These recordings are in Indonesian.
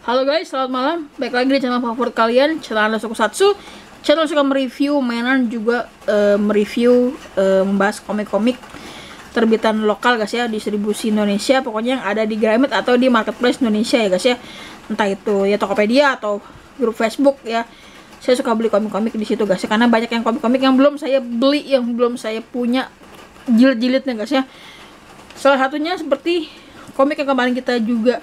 Halo guys, selamat malam. Baik lagi di channel favorit kalian, channel Anda Tokusatsu. Channel suka mereview mainan, juga mereview, membahas komik-komik terbitan lokal guys ya, distribusi Indonesia, pokoknya yang ada di Gramet atau di marketplace Indonesia ya guys ya. Entah itu ya Tokopedia atau grup Facebook ya. Saya suka beli komik-komik di situ guys ya, karena banyak yang komik-komik yang belum saya beli, yang belum saya punya jilid-jilidnya guys ya. Salah satunya seperti komik yang kemarin kita juga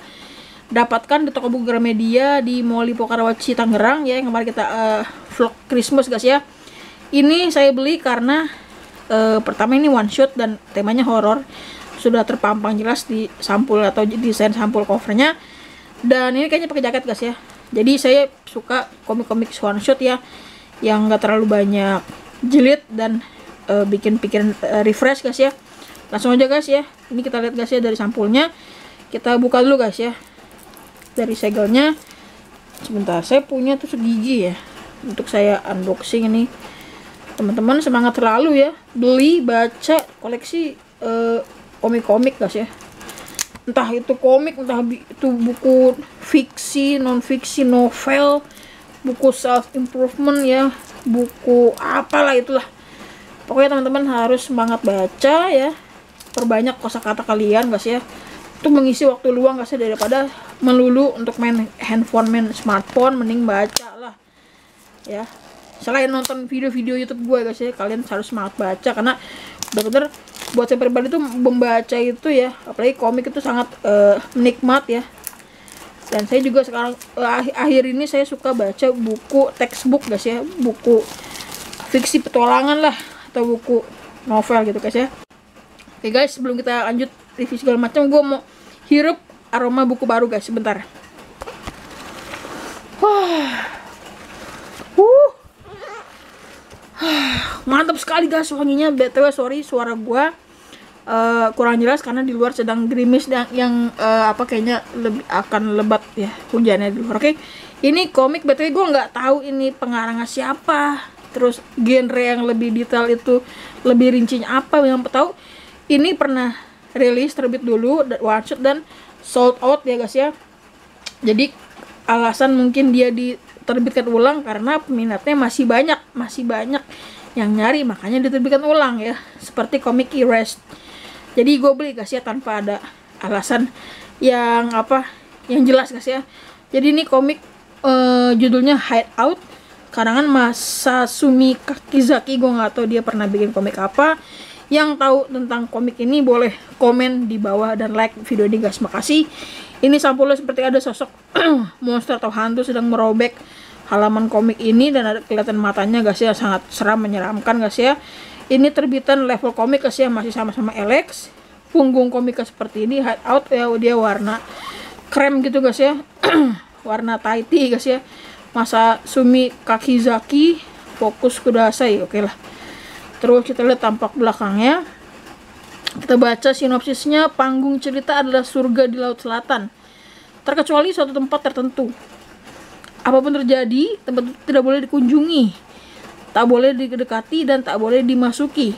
dapatkan di toko buku Gramedia di Mall Lipo Karawaci Tangerang ya, yang kemarin kita vlog Christmas guys ya. Ini saya beli karena pertama ini one shot dan temanya horor, sudah terpampang jelas di sampul atau desain sampul covernya, dan ini kayaknya pakai jaket guys ya. Jadi saya suka komik-komik one shot ya, yang gak terlalu banyak jilid dan bikin pikiran refresh guys ya. Langsung aja guys ya, ini kita lihat guys ya dari sampulnya. Kita buka dulu guys ya dari segelnya. Sebentar, saya punya tuh segigi ya untuk saya unboxing ini. Teman-teman semangat selalu ya, beli, baca, koleksi komik-komik guys ya. Entah itu komik, entah itu buku fiksi, non fiksi, novel, buku self improvement ya, buku apalah itulah. Pokoknya teman-teman harus semangat baca ya. Perbanyak kosakata kalian guys ya, untuk mengisi waktu luang guys ya, daripada melulu untuk main handphone, main smartphone, mending baca lah ya. Selain nonton video-video YouTube gue guys ya, kalian harus semangat baca, karena bener-bener buat saya pribadi tuh membaca itu ya, apalagi komik itu sangat menikmat ya. Dan saya juga sekarang akhir ini saya suka baca buku textbook guys ya, buku fiksi petualangan lah, atau buku novel gitu guys ya. Oke guys, sebelum kita lanjut review segala macam, gue mau hirup aroma buku baru guys, sebentar. Mantap sekali guys wanginya. BTW sorry suara gue kurang jelas karena di luar sedang gerimis yang kayaknya lebih akan lebat ya hujannya di luar. Oke, ini komik BTW gue nggak tahu ini pengarangnya siapa, terus genre yang lebih detail itu lebih rincinya apa. Yang tahu ini pernah rilis terbit dulu one shot dan sold out ya guys ya. Jadi alasan mungkin dia diterbitkan ulang karena peminatnya masih banyak yang nyari, makanya diterbitkan ulang ya, seperti komik Erased. Jadi gue beli guys ya tanpa ada alasan yang jelas guys ya. Jadi ini komik judulnya Hideout, karangan Masasumi Kakizaki. Gue nggak tahu dia pernah bikin komik apa. Yang tahu tentang komik ini boleh komen di bawah dan like video ini guys, makasih. Ini sampulnya seperti ada sosok monster atau hantu sedang merobek halaman komik ini, dan ada kelihatan matanya guys ya, sangat seram menyeramkan guys ya. Ini terbitan level komik guys ya, masih sama-sama Alex. Punggung komiknya seperti ini, Hideout ya, dia warna krem gitu guys ya. Warna Tahiti guys ya. Masasumi Kakizaki, fokus kudasai. Oke lah. Terus kita lihat tampak belakangnya. Kita baca sinopsisnya. Panggung cerita adalah surga di Laut Selatan, terkecuali suatu tempat tertentu. Apapun terjadi, tempat itu tidak boleh dikunjungi, tak boleh didekati, dan tak boleh dimasuki.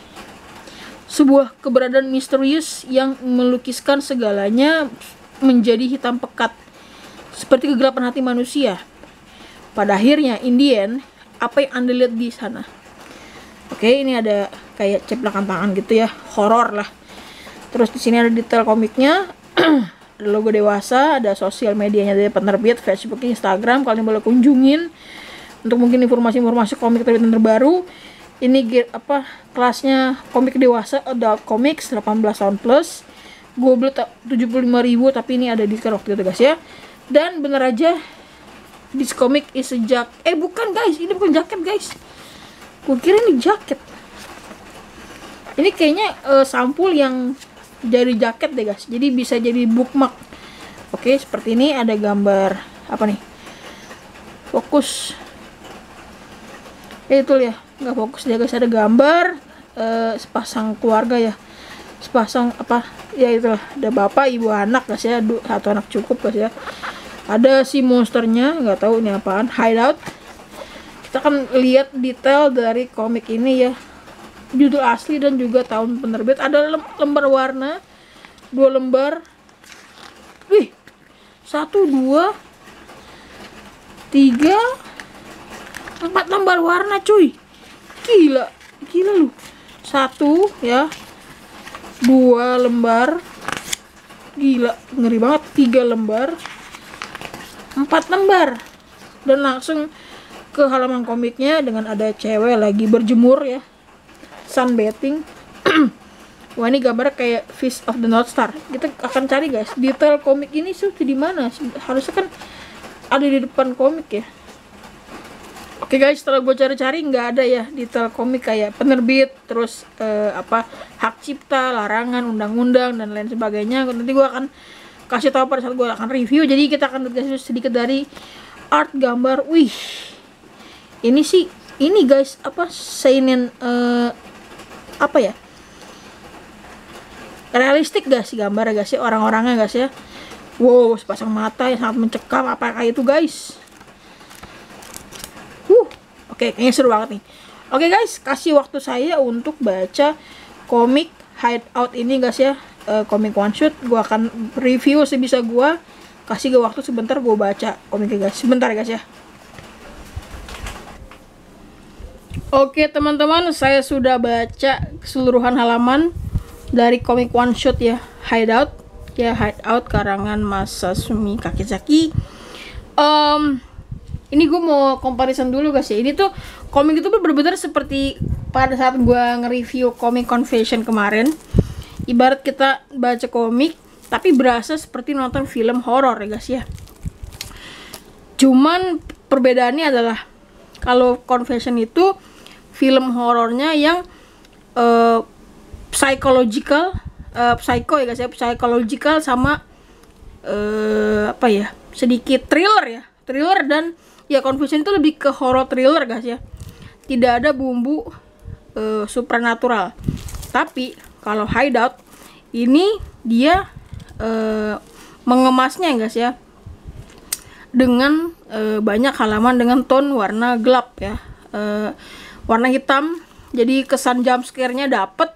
Sebuah keberadaan misterius yang melukiskan segalanya menjadi hitam pekat, seperti kegelapan hati manusia. Pada akhirnya, in the end, apa yang Anda lihat di sana? Oke, ini ada kayak ceplakan tangan gitu ya, horor lah. Terus di sini ada detail komiknya, ada logo dewasa, ada sosial medianya dari penerbit, Facebook, Instagram, kalian boleh kunjungin untuk mungkin informasi-informasi komik terbitan terbaru. Ini kelasnya komik dewasa, adult comics 18 tahun plus. Gue beli 75.000, tapi ini ada diskon waktu itu guys ya. Dan bener aja, this comic is a jacket. Bukan guys, ini bukan jaket guys. Gue kira ini jaket. Ini kayaknya sampul yang jadi jaket deh guys. Jadi bisa jadi bookmark. Oke, seperti ini ada gambar apa nih? Fokus. Itu ya, nggak fokus dia guys. Ada gambar sepasang keluarga ya. Sepasang ya itulah. Ada bapak, ibu, anak guys ya. Satu anak cukup guys ya. Ada si monsternya, nggak tahu ini apaan. Hideout. Kita akan lihat detail dari komik ini ya, judul asli dan juga tahun penerbit. Ada lembar warna, 2 lembar. Wih, 1, 2, 4 lembar warna cuy. Gila lu. 1 ya, 2 lembar, gila ngeri banget. 3 lembar, 4 lembar, dan langsung ke halaman komiknya dengan ada cewek lagi berjemur ya, sunbathing. Wah, ini gambarnya kayak Fist of the North Star. Kita akan cari guys detail komik ini tuh di mana. Harusnya kan ada di depan komik ya. Oke guys, setelah gue cari-cari nggak ada ya detail komik kayak penerbit, terus hak cipta, larangan, undang-undang dan lain sebagainya. Nanti gue akan kasih tahu pada saat gue akan review. Jadi kita akan kasih sedikit dari art gambar. Wih, ini guys seinen realistik guys gambarnya guys ya, orang-orangnya guys ya. Wow, sepasang mata yang sangat mencekam apa kayak itu guys. Oke, kayaknya seru banget nih. Oke guys, kasih waktu saya untuk baca komik Hideout ini guys ya, komik one shot. Gue akan review sebisa gue. Kasih gue waktu sebentar, gue baca komiknya guys. Sebentar guys ya. Oke teman-teman, saya sudah baca keseluruhan halaman dari komik one shot ya, Hideout ya, Hideout karangan Masasumi Kakizaki. Ini gue mau comparison dulu guys ya. Ini tuh komik itu benar-benar seperti pada saat gue nge-review komik Confession kemarin. Ibarat kita baca komik tapi berasa seperti nonton film horor ya guys ya. Cuman perbedaannya adalah kalau Confession itu film horornya yang psychological, psycho ya guys ya, psychological sama sedikit thriller dan ya Confession itu lebih ke horror thriller guys ya. Tidak ada bumbu supernatural. Tapi kalau Hideout ini dia mengemasnya guys ya, dengan banyak halaman dengan tone warna gelap ya, warna hitam. Jadi kesan jump scare-nya dapet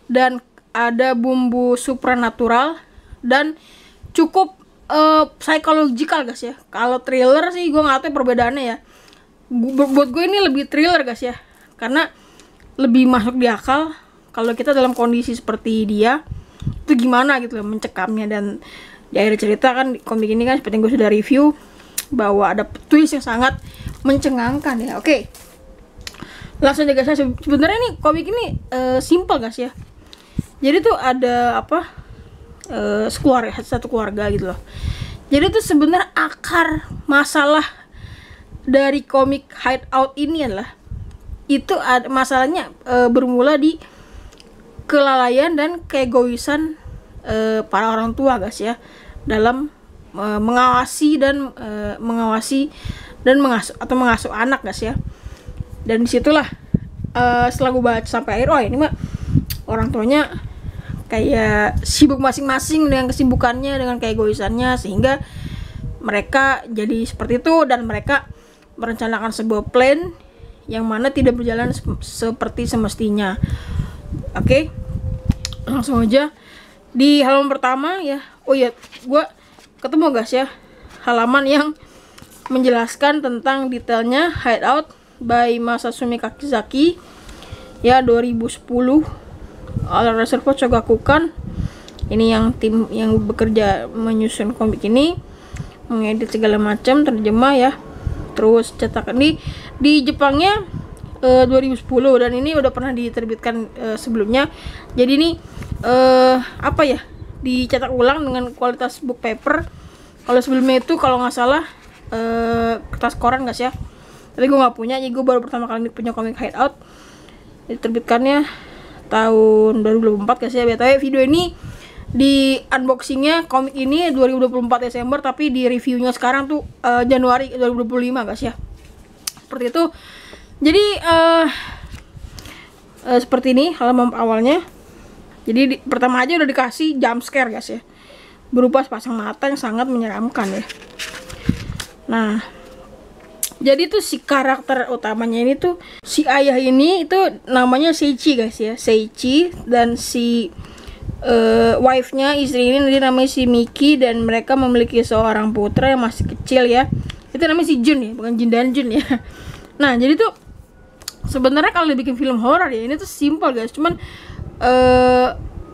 dan ada bumbu supernatural dan cukup psychological guys ya. Kalau thriller sih gue nggak tahu perbedaannya ya. Buat gue ini lebih thriller guys ya, karena lebih masuk di akal. Kalau kita dalam kondisi seperti dia itu gimana gitu loh mencekamnya. Dan di akhir cerita kan komik ini kan seperti yang gue sudah review bahwa ada twist yang sangat mencengangkan ya. Oke, langsung aja guys. Sebenarnya nih komik ini simple guys ya. Jadi tuh ada satu keluarga gitu loh. Jadi tuh sebenarnya akar masalah dari komik Hideout ini adalah itu ada masalahnya bermula di kelalaian dan keegoisan para orang tua guys ya, dalam mengawasi dan mengasuh anak guys ya. Dan disitulah setelah gue baca sampai akhir, oh ini mah orang tuanya kayak sibuk masing-masing dengan kesibukannya, dengan keegoisannya, sehingga mereka jadi seperti itu dan mereka merencanakan sebuah plan yang mana tidak berjalan seperti semestinya. Oke, langsung aja di halaman pertama ya. Oh ya, gue ketemu guys ya halaman yang menjelaskan tentang detailnya Hideout by Masasumi Kakizaki ya, 2010. Reservoir Shogakukan. Ini yang tim yang bekerja menyusun komik ini, mengedit segala macam, terjemah ya. Terus cetakan di Jepangnya 2010 dan ini udah pernah diterbitkan sebelumnya. Jadi ini dicetak ulang dengan kualitas book paper. Kalau sebelumnya itu kalau nggak salah kertas koran guys ya. Tapi gue nggak punya, jadi gue baru pertama kali punya komik Hideout. Diterbitkannya tahun 2024 guys ya. BTW video ini di unboxingnya komik ini 2024 Desember, tapi di reviewnya sekarang tuh Januari 2025 guys ya. Seperti itu. Jadi seperti ini halaman awalnya. Jadi pertama aja udah dikasih jump scare guys ya, berupa sepasang mata yang sangat menyeramkan ya. Nah, jadi tuh si karakter utamanya ini tuh si ayah ini itu namanya Seichi guys ya, Seichi, dan si wife-nya, istri ini dia namanya si Miki, dan mereka memiliki seorang putra yang masih kecil ya, Itu namanya si Jun ya, bukan Jin dan Jun ya. Nah jadi tuh sebenarnya kalau dibikin film horor ya ini tuh simple guys, cuman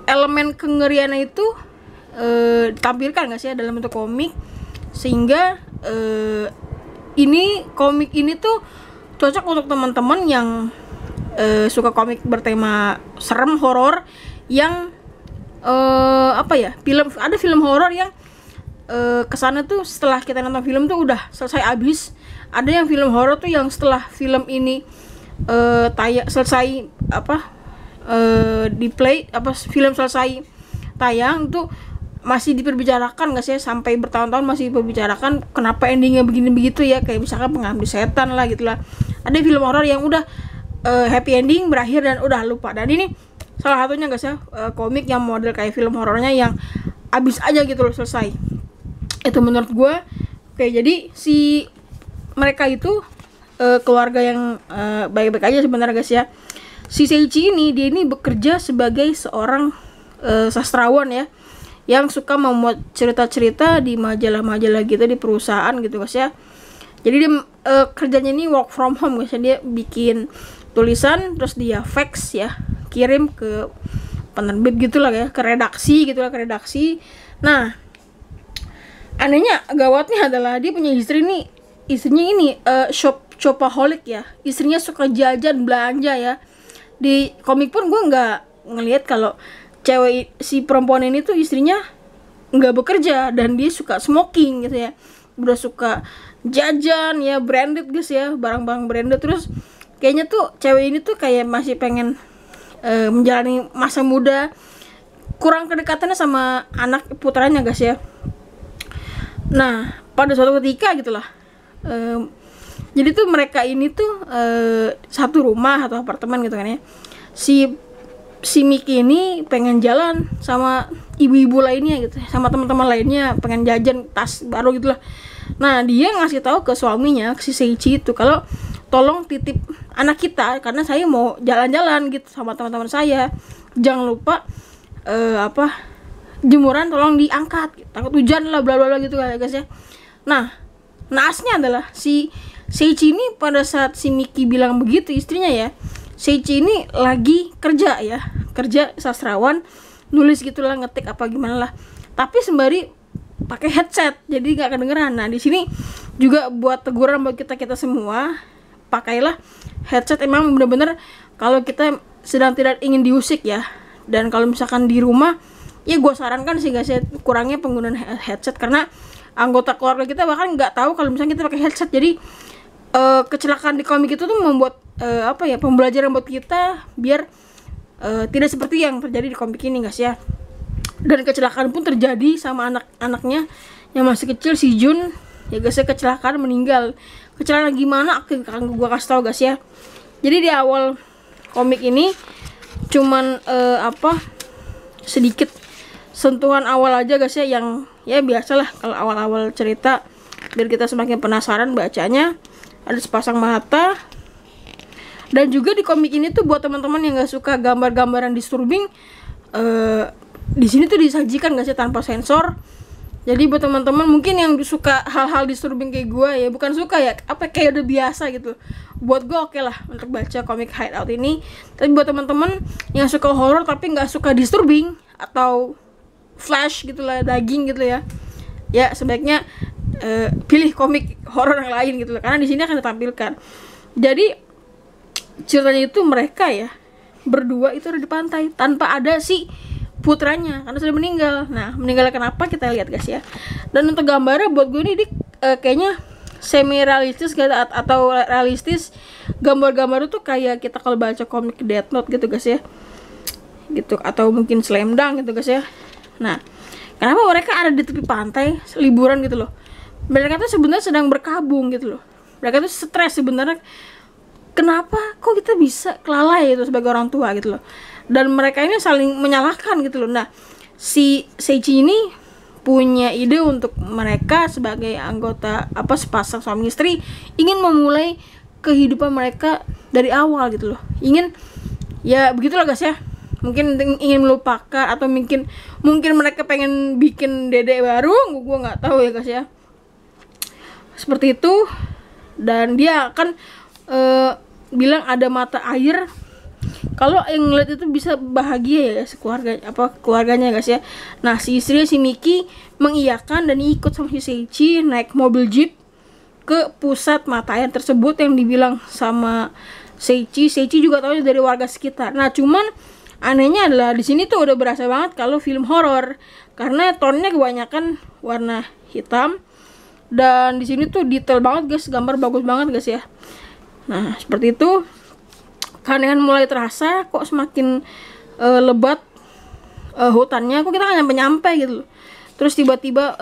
elemen kengeriannya itu ditampilkan nggak sih ya, dalam bentuk komik, sehingga ini komik ini tuh cocok untuk teman-teman yang suka komik bertema serem horor, yang apa ya, ada film horor yang kesana tuh setelah kita nonton film tuh udah selesai abis. Ada yang film horor tuh yang setelah film ini selesai di play, film selesai tayang tuh masih diperbicarakan nggak sih, sampai bertahun-tahun masih diperbicarakan kenapa endingnya begini begitu ya, kayak misalkan Pengabdi Setan lah gitulah. Ada film horor yang udah happy ending, berakhir dan udah lupa. Dan ini salah satunya guys ya, komik yang model kayak film horornya yang abis aja gitu loh, selesai. Itu menurut gue kayak, jadi si mereka itu keluarga yang baik-baik aja sebenarnya guys ya. Si Seiichi ini, dia ini bekerja sebagai seorang sastrawan ya, yang suka membuat cerita-cerita di majalah-majalah gitu, di perusahaan gitu guys ya. Jadi dia kerjanya ini work from home guys ya. Dia bikin tulisan terus dia fax ya, kirim ke penerbit gitulah ya, ke redaksi gitulah, ke redaksi. Nah anehnya, gawatnya adalah dia punya istri nih, istrinya ini shopaholic ya, istrinya suka jajan belanja ya. Di komik pun gue nggak ngelihat kalau cewek si perempuan ini tuh istrinya nggak bekerja dan dia suka smoking gitu ya, udah suka jajan ya, branded guys ya, barang-barang branded. Terus kayaknya tuh cewek ini tuh kayak masih pengen menjalani masa muda, kurang kedekatannya sama anak putranya guys ya. Nah pada suatu ketika gitulah, jadi tuh mereka ini tuh satu rumah atau apartemen gitu kan ya. Si Miki ini pengen jalan sama ibu-ibu lainnya gitu, sama teman-teman lainnya, pengen jajan tas baru gitulah. Nah dia ngasih tahu ke suaminya, ke si Seiichi itu, kalau tolong titip anak kita karena saya mau jalan-jalan gitu sama teman-teman saya. Jangan lupa jemuran tolong diangkat, takut hujan lah, bla bla bla gitu guys ya. Nah naasnya adalah si Seiichi ini pada saat si Miki bilang begitu istrinya ya, Seiichi ini lagi kerja ya, kerja sastrawan, nulis gitulah, ngetik apa gimana lah, tapi sembari pakai headset jadi nggak kedengeran. Nah di sini juga buat teguran buat kita semua, pakailah headset emang bener-bener kalau kita sedang tidak ingin diusik ya. Dan kalau misalkan di rumah ya gue sarankan sih guys ya, kurangnya penggunaan headset, karena anggota keluarga kita bahkan nggak tahu kalau misalnya kita pakai headset. Jadi kecelakaan di komik itu tuh membuat pembelajaran buat kita biar tidak seperti yang terjadi di komik ini guys ya. Dan kecelakaan pun terjadi sama anak-anaknya yang masih kecil, si Jun ya guys ya, kecelakaan, meninggal. Kecelakaan gimana akan gue kasih tau guys ya. Jadi di awal komik ini cuman sedikit sentuhan awal aja guys ya, yang ya biasalah kalau awal-awal cerita, biar kita semakin penasaran bacanya. Ada sepasang mata. Dan juga di komik ini tuh buat teman-teman yang nggak suka gambar-gambaran disturbing, di sini tuh disajikan nggak sih tanpa sensor. Jadi buat teman-teman mungkin yang suka hal-hal disturbing kayak gue ya, bukan suka ya, kayak udah biasa gitu, buat gue oke lah untuk baca komik Hideout ini. Tapi buat teman-teman yang suka horror tapi nggak suka disturbing atau flash gitulah, daging gitu ya, ya sebaiknya pilih komik horor yang lain gitu loh, karena di sini akan ditampilkan. Jadi ceritanya itu mereka ya berdua itu ada di pantai tanpa ada si putranya karena sudah meninggal. Nah meninggal kenapa kita lihat guys ya. Dan untuk gambarnya buat gue ini kayaknya semi realistis atau realistis. Gambar-gambar itu kayak kita kalau baca komik Death Note gitu guys ya, gitu, atau mungkin Slam Dunk gitu guys ya. Nah kenapa mereka ada di tepi pantai liburan gitu loh. Mereka tuh sebenarnya sedang berkabung gitu loh. Mereka tuh stres sebenarnya. Kenapa kok kita bisa kelalai itu sebagai orang tua gitu loh. Dan mereka ini saling menyalahkan gitu loh. Nah si Seiichi ini punya ide untuk mereka sebagai anggota sepasang suami istri ingin memulai kehidupan mereka dari awal gitu loh. Ingin ya begitulah guys ya. Mungkin ingin melupakan atau mungkin mereka pengen bikin dedek baru, gue nggak tahu ya guys ya. seperti itu, dan dia akan bilang ada mata air kalau yang ngeliat itu bisa bahagia ya keluarganya guys ya. Nah si istrinya si Miki mengiyakan dan ikut sama si Seiichi naik mobil jeep ke pusat mata air tersebut yang dibilang sama Seiichi juga tahu dari warga sekitar. Nah cuman anehnya adalah di sini tuh udah berasa banget kalau film horor karena tonnya kebanyakan warna hitam, dan di sini tuh detail banget guys, gambar bagus banget guys ya. Nah seperti itu, keanehan mulai terasa, kok semakin lebat hutannya, kok kita nggak nyampe gitu loh. Terus tiba-tiba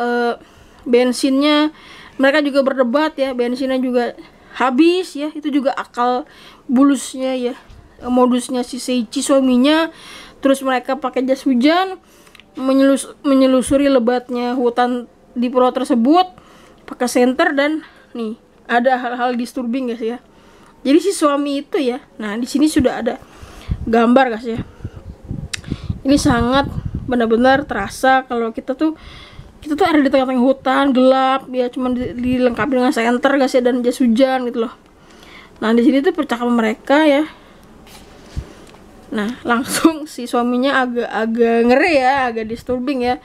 bensinnya, mereka juga berdebat ya, bensinnya juga habis ya, itu juga akal bulusnya ya, modusnya si Seiichi suaminya. Terus mereka pakai jas hujan menyelusuri lebatnya hutan di pulau tersebut pakai senter, dan nih ada hal-hal disturbing guys ya. Jadi si suami itu ya, nah di sini sudah ada gambar guys ya. Ini sangat benar-benar terasa kalau kita tuh ada di tengah-tengah hutan gelap ya, cuman dilengkapi dengan senter guys ya, dan jas hujan gitu loh. Nah di sini tuh percakapan mereka ya. Nah langsung si suaminya agak ngeri ya, agak disturbing ya,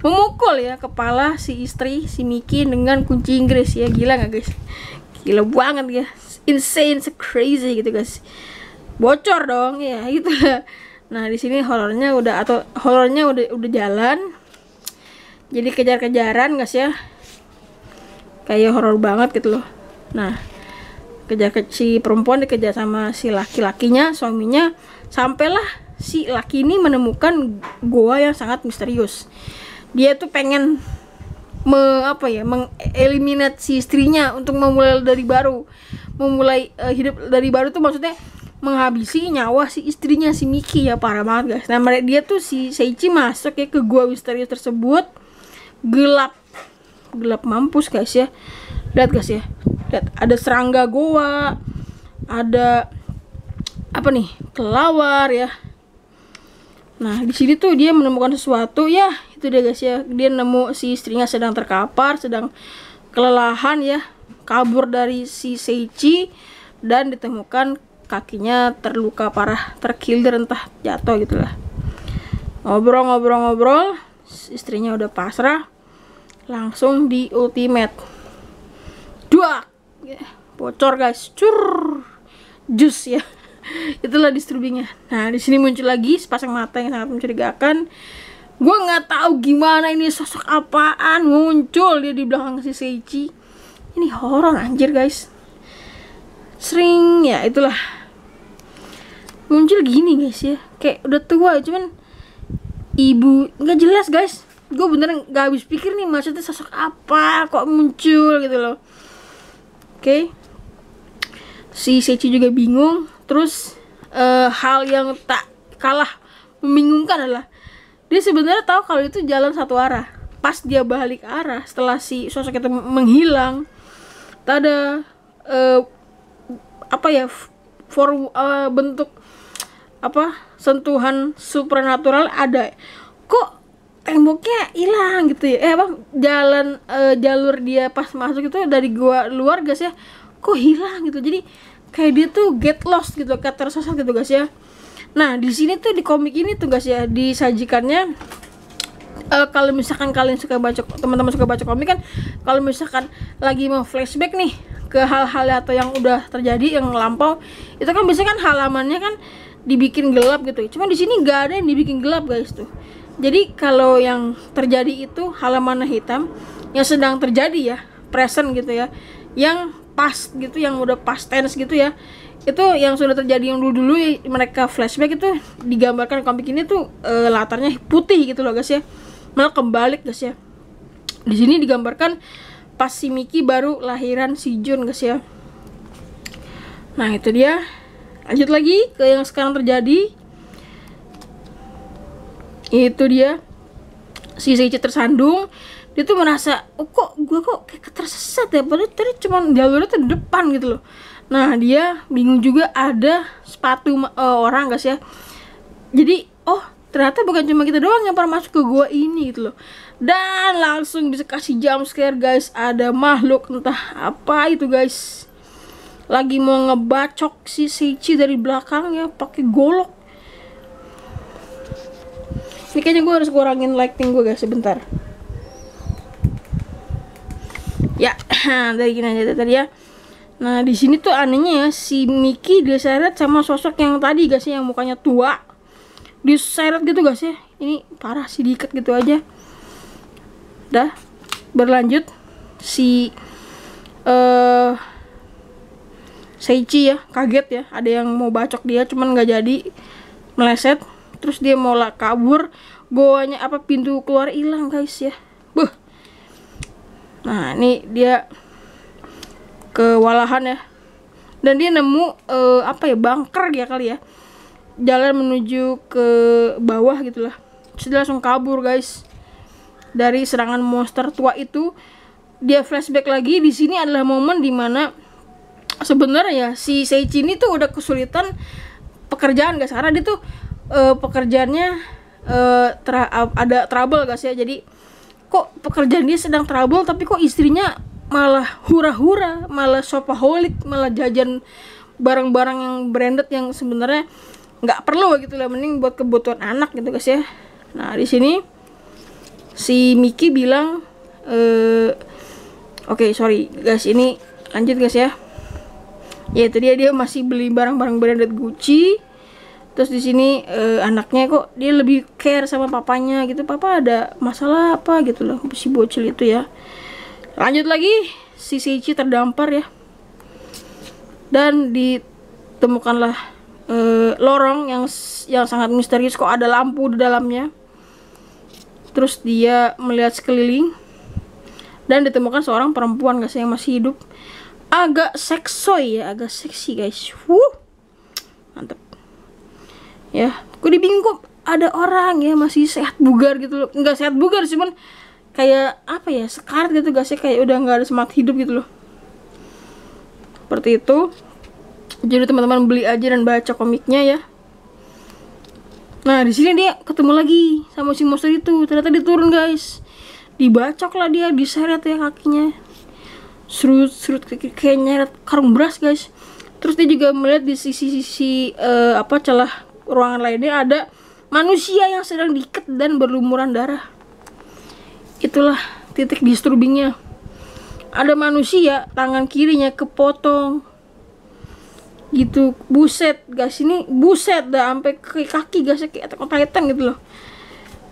memukul ya kepala si istri si Miki dengan kunci Inggris ya. Gila nggak guys? Gila banget ya, insane, so crazy gitu guys. Bocor dong ya gitu. Nah di sini horornya udah jalan. Jadi kejar-kejaran guys ya, kayak horor banget gitu loh. Nah si perempuan dikejar sama si laki-lakinya, suaminya, sampailah si laki ini menemukan goa yang sangat misterius. Dia tuh pengen mengeliminate si istrinya untuk memulai dari baru, hidup dari baru tuh maksudnya menghabisi nyawa si istrinya si Miki ya. Parah banget guys. Nah dia tuh si Seiichi masuk ya ke gua misterius tersebut, gelap mampus guys ya. Lihat guys ya, lihat ada serangga goa, ada kelawar ya. Nah di sini tuh dia menemukan sesuatu ya, itu dia guys ya. Dia nemu si istrinya sedang terkapar, sedang kelelahan ya, kabur dari si Seiichi, dan ditemukan kakinya terluka parah, terkilir entah jatuh gitulah. Ngobrol, istrinya udah pasrah, langsung di ultimate, duak, bocor guys, jus ya. Itulah disturbingnya. Nah di sini muncul lagi sepasang mata yang sangat mencurigakan. Gue nggak tahu gimana ini sosok apaan muncul dia di belakang si Seiichi. Ini horor anjir guys. Sering ya itulah muncul gini guys ya, kayak udah tua cuman ibu, nggak jelas guys. Gue beneran nggak habis pikir nih maksudnya sosok apa kok muncul gitu loh. Oke. Si Seiichi juga bingung. Terus hal yang tak kalah membingungkan adalah dia sebenarnya tahu kalau itu jalan satu arah. Pas dia balik arah setelah si sosok itu menghilang, tak ada bentuk sentuhan supernatural ada. Kok temboknya hilang gitu ya? Jalur dia pas masuk itu dari gua luar guys ya, kok hilang gitu. Jadi kayak dia tuh get lost gitu, kayak tersesat gitu guys ya. Nah di sini tuh di komik ini tuh guys ya disajikannya, kalau misalkan kalian suka baca, teman-teman suka baca komik kan, kalau misalkan lagi mau flashback nih ke hal-hal atau yang udah terjadi yang lampau, itu kan biasanya kan halamannya kan dibikin gelap gitu. Cuma di sini nggak ada yang dibikin gelap guys tuh. Jadi kalau yang terjadi itu halamannya hitam, yang sedang terjadi ya present gitu ya, yang past gitu, yang udah past tense gitu ya, itu yang sudah terjadi yang dulu mereka flashback itu digambarkan komik ini tuh latarnya putih gitu loh guys ya, malah kebalik guys ya. Di sini digambarkan pas si Miki baru lahiran si Jun guys ya. Nah itu dia. Lanjut lagi ke yang sekarang terjadi. Itu dia si Seiichi tersandung. Dia tuh merasa, kok kayak tersesat ya, padahal tadi cuma jalurnya tuh depan gitu loh. Nah dia bingung juga, ada sepatu orang guys ya. Jadi ternyata bukan cuma kita doang yang pernah masuk ke gua ini gitu loh. Dan langsung bisa kasih jump scare guys. Ada makhluk entah apa itu guys, lagi mau ngebacok si Seichi dari belakangnya pakai golok. Ini kayaknya gue harus kurangin lighting gue guys sebentar. Ya, dari gini aja tadi ya. Nah, di sini tuh anehnya ya, si Miki diseret sama sosok yang tadi guys, yang mukanya tua. Diseret gitu guys ya. Ini parah sih, diikat gitu aja. Dah, berlanjut si Seichi ya, kaget ya, ada yang mau bacok dia cuman nggak jadi, meleset. Terus dia mau kabur, goanya apa, pintu keluar hilang guys ya. Buh. Nah, ini dia kewalahan ya. Dan dia nemu apa ya, bunker ya kali ya. Jalan menuju ke bawah gitulah. Terus dia langsung kabur guys dari serangan monster tua itu. Dia flashback lagi, di sini adalah momen dimana sebenarnya ya si Seichi ini tuh udah kesulitan pekerjaan guys, karena dia tuh pekerjaannya ada trouble guys ya. Jadi kok pekerjaan dia sedang trouble, tapi kok istrinya malah hura-hura, malah shopaholic, malah jajan barang-barang yang branded yang sebenarnya nggak perlu gitu lah, mending buat kebutuhan anak gitu guys ya. Nah, di sini si Miki bilang oke, sorry guys, ini lanjut guys ya. Ya itu dia masih beli barang-barang branded Gucci. Terus di sini anaknya kok dia lebih care sama papanya gitu. Papa ada masalah apa gitu loh, si bocil itu ya. Lanjut lagi, si Seichi terdampar ya. Dan ditemukanlah lorong yang sangat misterius, kok ada lampu di dalamnya. Terus dia melihat sekeliling dan ditemukan seorang perempuan guys yang masih hidup. Agak seksoy ya, agak seksi guys. Mantep. Ya, gue bingung kok ada orang ya masih sehat bugar gitu loh. Enggak sehat bugar, cuman kayak apa ya, sekarat gitu guys ya, kayak udah nggak ada semangat hidup gitu loh. Seperti itu. Jadi teman-teman beli aja dan baca komiknya ya. Nah, di sini dia ketemu lagi sama si monster itu. Ternyata dia turun guys. Dibacok lah dia, diseret ya kakinya. Serut kayak nyeret karung beras guys. Terus dia juga melihat di sisi celah ruangan lainnya ada manusia yang sedang diikat dan berlumuran darah. Itulah titik disturbingnya. Ada manusia, tangan kirinya kepotong gitu. Buset guys, ini buset dah sampai ke kaki guys, kayak Attack on Titan gitu loh.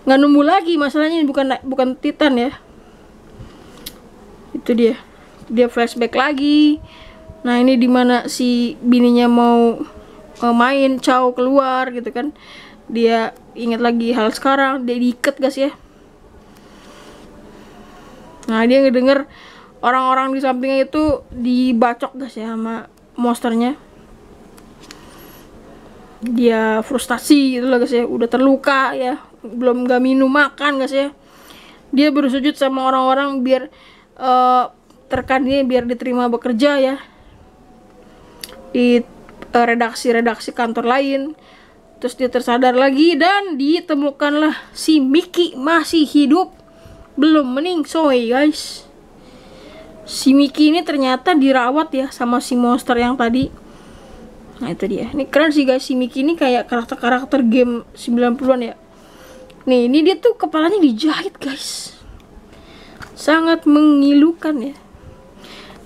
Nggak nemu lagi, masalahnya bukan Titan ya. Itu dia flashback lagi. Nah, ini dimana si bininya mau main Chow keluar gitu kan. Dia ingat lagi hal sekarang, dia diikat guys ya. Nah, dia ngedenger orang-orang di sampingnya itu dibacok guys ya sama monsternya. Dia frustasi gitu lah guys ya, udah terluka ya, belum gak minum makan guys ya. Dia bersujud sama orang-orang biar terkannya biar diterima bekerja ya di redaksi kantor lain. Terus dia tersadar lagi dan ditemukanlah si Miki masih hidup, belum meningsoi guys. Si Miki ini ternyata dirawat ya sama si monster yang tadi. Nah, itu dia. Ini keren sih guys, si Miki ini kayak karakter-karakter game 90-an ya. Nih, ini dia tuh kepalanya dijahit guys. Sangat mengilukan ya.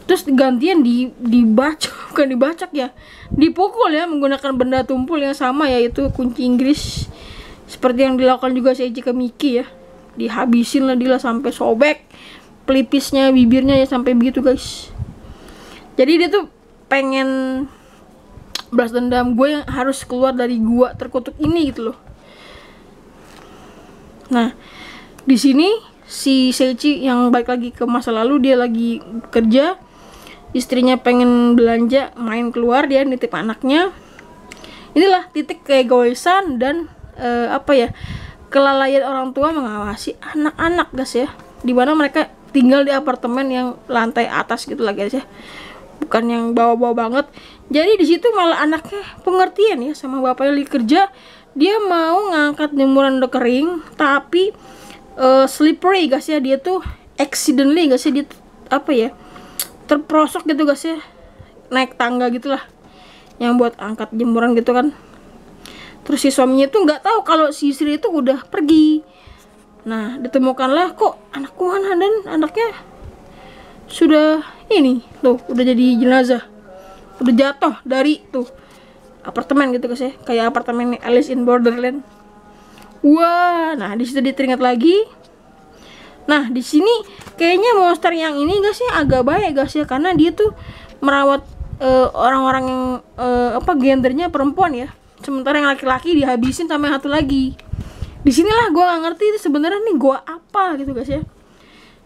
Terus gantian dibacok, bukan dibacok ya, dipukul ya menggunakan benda tumpul yang sama, yaitu kunci Inggris, seperti yang dilakukan juga Seichi ke Miki ya. Dihabisin lah dia sampai sobek pelipisnya, bibirnya ya, sampai begitu guys. Jadi dia tuh pengen balas dendam, gue yang harus keluar dari gua terkutuk ini gitu loh. Nah, di sini si Seichi yang balik lagi ke masa lalu, dia lagi kerja. Istrinya pengen belanja, main keluar, dia nitip anaknya. Inilah titik keegoisan dan kelalaian orang tua mengawasi anak-anak guys ya. Dimana mereka tinggal di apartemen yang lantai atas gitu lah guys ya, bukan yang bawah-bawah banget. Jadi di situ malah anaknya pengertian ya sama bapaknya lagi kerja. Dia mau ngangkat jemuran udah kering, tapi slippery guys ya. Dia tuh accidentally guys ya, dia apa ya, terprosok gitu guys ya, naik tangga gitulah yang buat angkat jemuran gitu kan. Terus si suaminya tuh nggak tahu kalau si istri itu udah pergi. Nah, ditemukanlah kok anakku mana, dan anaknya sudah ini tuh, udah jadi jenazah, udah jatuh dari tuh apartemen gitu guys ya, kayak apartemen Alice in Borderland. Wah, nah di situ dia teringat lagi. Nah, di sini kayaknya monster yang ini guys ya agak baik guys ya, karena dia tuh merawat orang-orang yang apa, gendernya perempuan ya. Sementara yang laki-laki dihabisin sama yang satu lagi. Disinilah gue nggak ngerti itu sebenarnya nih gue apa gitu guys ya.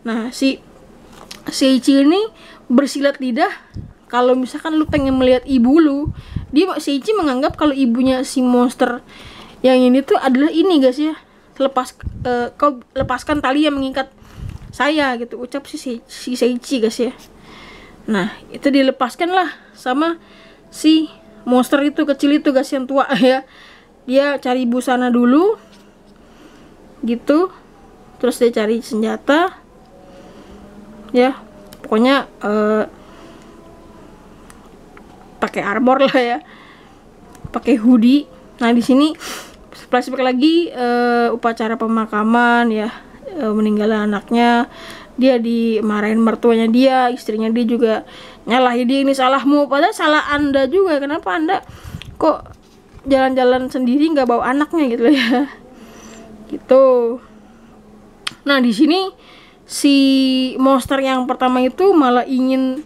Nah, si Seiichi ini bersilat lidah. Kalau misalkan lu pengen melihat ibu lu, Seiichi menganggap kalau ibunya si monster yang ini tuh adalah ini guys ya. Kau lepaskan tali yang mengikat saya gitu, ucap si Seiichi guys ya. Nah, itu dilepaskan lah sama si monster itu kecil itu guys, yang tua ya. Dia cari busana dulu gitu, terus dia cari senjata ya, pokoknya pakai armor lah ya, pakai hoodie. Nah, di sini flashback lagi upacara pemakaman ya, meninggalnya anaknya. Dia dimarahin mertuanya dia, istrinya dia juga nyalahin dia, ini salahmu, padahal salah Anda juga. Kenapa Anda kok jalan-jalan sendiri nggak bawa anaknya gitu ya. Gitu. Nah, di sini si monster yang pertama itu malah ingin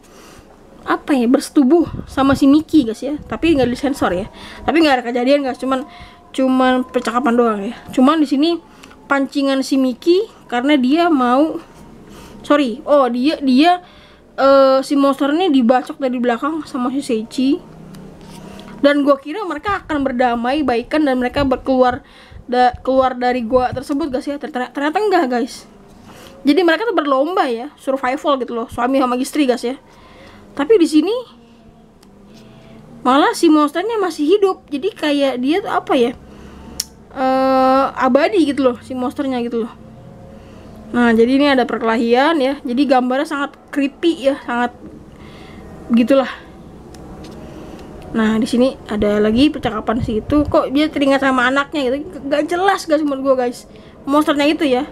apa ya, bersetubuh sama si Miki guys ya, tapi nggak disensor ya, tapi nggak ada kejadian guys, cuman percakapan doang ya. Cuman di sini pancingan si Miki karena dia mau si monster ini dibacok dari belakang sama si Seiichi, dan gua kira mereka akan berdamai baikan dan mereka keluar dari gua tersebut guys ya. Ternyata enggak guys. Jadi mereka tuh berlomba ya, survival gitu loh, suami sama istri guys ya. Tapi di sini malah si monsternya masih hidup. Jadi kayak dia tuh apa ya, abadi gitu loh si monsternya gitu loh. Nah, jadi ini ada perkelahian ya. Jadi gambarnya sangat creepy ya, sangat gitulah. Nah, di sini ada lagi percakapan si itu, kok dia teringat sama anaknya gitu. Gak jelas guys menurut gua guys, monsternya itu ya.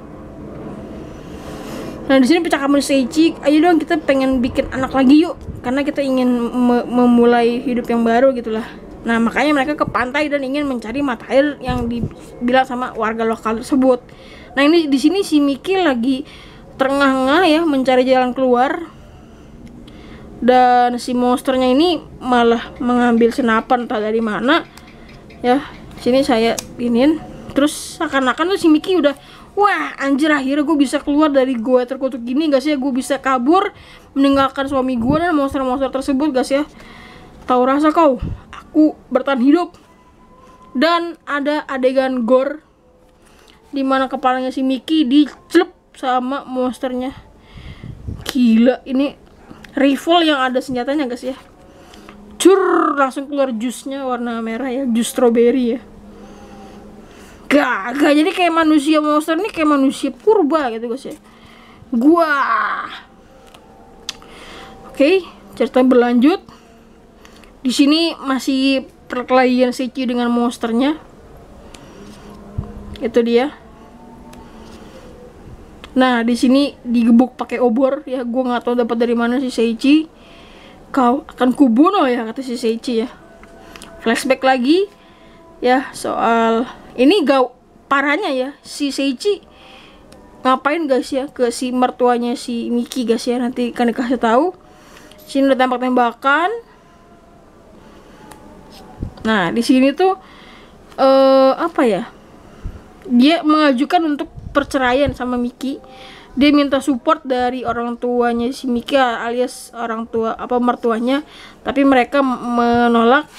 Nah, di sini percakapan Seiichi, ayo dong kita pengen bikin anak lagi yuk, karena kita ingin memulai hidup yang baru gitulah. Nah, makanya mereka ke pantai dan ingin mencari mata air yang dibilang sama warga lokal tersebut. Nah, ini di sini si Miki lagi terengah-engah ya mencari jalan keluar. Dan si monsternya ini malah mengambil senapan entah dari mana. Ya, sini saya inin. Terus seakan-akan tuh si Miki udah, wah anjir, akhirnya gue bisa keluar dari gua terkutuk gini guys ya. Gue bisa kabur meninggalkan suami gue dan monster-monster tersebut guys ya. Tahu rasa kau, aku bertahan hidup. Dan ada adegan gore dimana kepalanya si Miki dicelup sama monsternya. Gila, ini rifle yang ada senjatanya guys ya. Cur, langsung keluar jusnya warna merah ya, jus strawberry ya. Gak, jadi kayak manusia, monster ini kayak manusia purba gitu guys ya. Gua. Oke, cerita berlanjut. Di sini masih perkelahian Seiichi dengan monsternya. Itu dia. Nah, di sini digebuk pakai obor ya. Gua nggak tahu dapat dari mana si Seiichi. Kau akan kubunuh ya, kata si Seiichi ya. Flashback lagi ya soal ini parahnya ya, si Seiichi ngapain guys ya ke si mertuanya si Miki guys ya, nanti kan dikasih tahu. Sini udah tembak-tembakan. Nah, di sini tuh apa ya, dia mengajukan untuk perceraian sama Miki. Dia minta support dari orang tuanya si Miki alias orang tua apa mertuanya, tapi mereka menolak.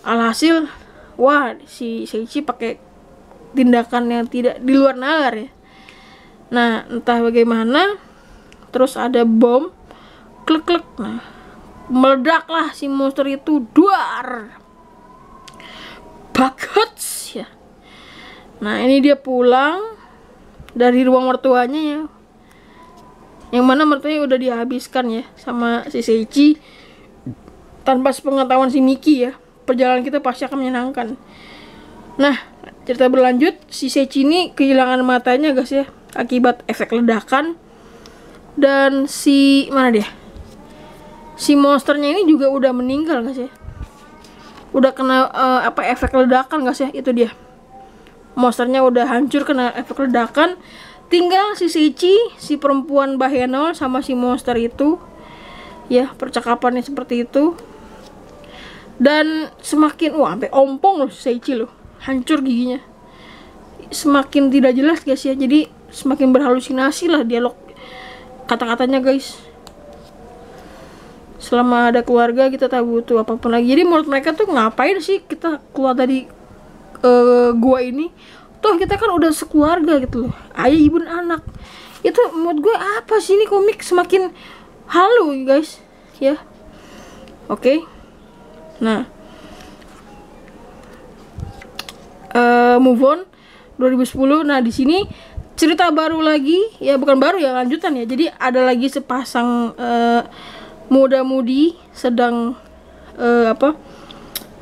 Alhasil, wah, si Seiichi pakai tindakan yang tidak di luar nalar ya. Nah, entah bagaimana, terus ada bom, klek-klek. Nah, meledaklah si monster itu, duar, baguts ya. Nah, ini dia pulang dari rumah mertuanya ya, yang mana mertuanya udah dihabiskan ya sama si Seichi tanpa sepengetahuan si Miki ya. Perjalanan kita pasti akan menyenangkan. Nah, cerita berlanjut, si Seichi ini kehilangan matanya guys ya, akibat efek ledakan. Dan si mana dia, si monsternya ini juga udah meninggal guys ya, udah kena efek ledakan guys ya. Itu dia, monsternya udah hancur kena efek ledakan. Tinggal si Seichi, si perempuan Bahenol sama si monster itu ya, percakapannya seperti itu. Dan semakin sampai ompong loh Seichi loh, hancur giginya, semakin tidak jelas guys ya. Jadi semakin berhalusinasi lah dialog kata-katanya guys. Selama ada keluarga kita tak butuh apapun lagi. Jadi menurut mereka tuh ngapain sih kita keluar dari gua ini, toh kita kan udah sekeluarga gitu loh, ayah ibu anak. Itu menurut gue apa sih, ini komik semakin halu guys ya. Oke. Nah, move on 2010. Nah, di sini cerita baru lagi ya, bukan baru ya, lanjutan ya. Jadi ada lagi sepasang muda-mudi sedang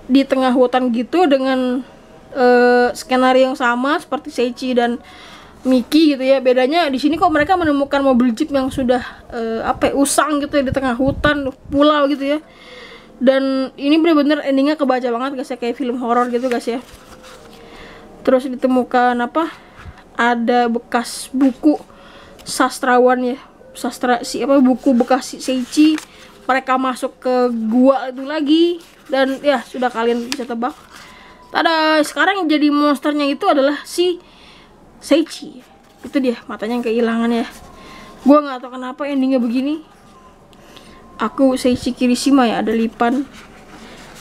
di tengah hutan gitu dengan skenario yang sama seperti Seichi dan Miki gitu ya. Bedanya di sini kok mereka menemukan mobil jeep yang sudah usang gitu ya di tengah hutan pulau gitu ya. Dan ini bener-bener endingnya kebaca banget guys ya, kayak film horor gitu guys ya. Terus ditemukan ada bekas buku sastrawan ya, buku bekas Seichi. Mereka masuk ke gua itu lagi, dan ya sudah kalian bisa tebak. Tada, sekarang yang jadi monsternya itu adalah si Seichi. Itu dia, matanya yang kehilangan ya. Gua nggak tahu kenapa endingnya begini. Aku Seichi Kirishima ya, ada lipan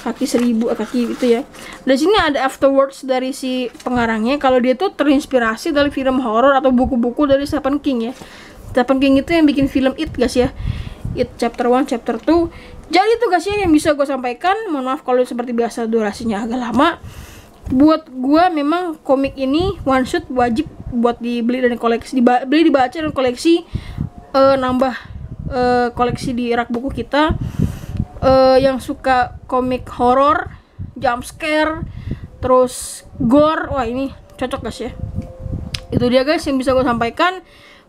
kaki 1000 kaki itu ya. Dan sini ada afterwards dari si pengarangnya, kalau dia tuh terinspirasi dari film horor atau buku-buku dari Stephen King ya. Stephen King itu yang bikin film It guys ya, It chapter 1, chapter 2. Jadi itu guys ya yang bisa gue sampaikan. Mohon maaf kalau seperti biasa durasinya agak lama. Buat gue memang komik ini one shot wajib buat dibeli dan koleksi, beli, dibaca dan koleksi, nambah koleksi di rak buku kita. Yang suka komik horor, jump scare, terus gore, wah ini cocok guys ya. Itu dia guys yang bisa gue sampaikan.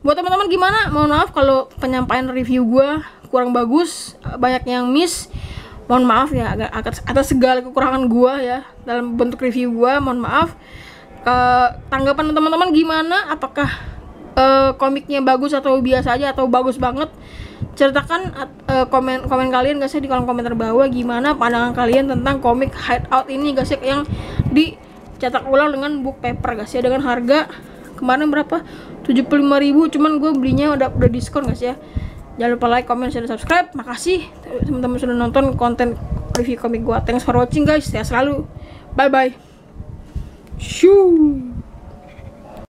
Buat teman-teman gimana? Mohon maaf kalau penyampaian review gue kurang bagus, banyak yang miss. Mohon maaf ya atas segala kekurangan gue ya dalam bentuk review gue. Mohon maaf. Tanggapan teman-teman gimana? Apakah komiknya bagus atau biasa aja atau bagus banget? Ceritakan komen kalian guys ya di kolom komentar bawah, gimana pandangan kalian tentang komik Hideout ini guys ya, yang dicetak ulang dengan book paper guys ya, dengan harga kemarin berapa? 75.000, cuman gue belinya udah diskon guys ya. Jangan lupa like, comment, share, dan subscribe. Makasih teman-teman sudah nonton konten review komik gue. Thanks for watching guys, sehat selalu, bye bye. Shoo.